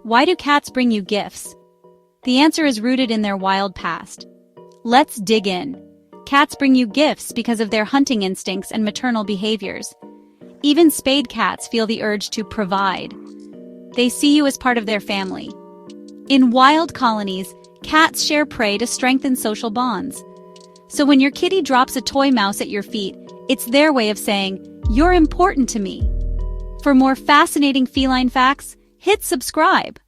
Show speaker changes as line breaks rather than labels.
Why do cats bring you gifts? The answer is rooted in their wild past. Let's dig in. Cats bring you gifts because of their hunting instincts and maternal behaviors. Even spayed cats feel the urge to provide. They see you as part of their family. In wild colonies, cats share prey to strengthen social bonds. So when your kitty drops a toy mouse at your feet, it's their way of saying, "You're important to me." For more fascinating feline facts, hit subscribe.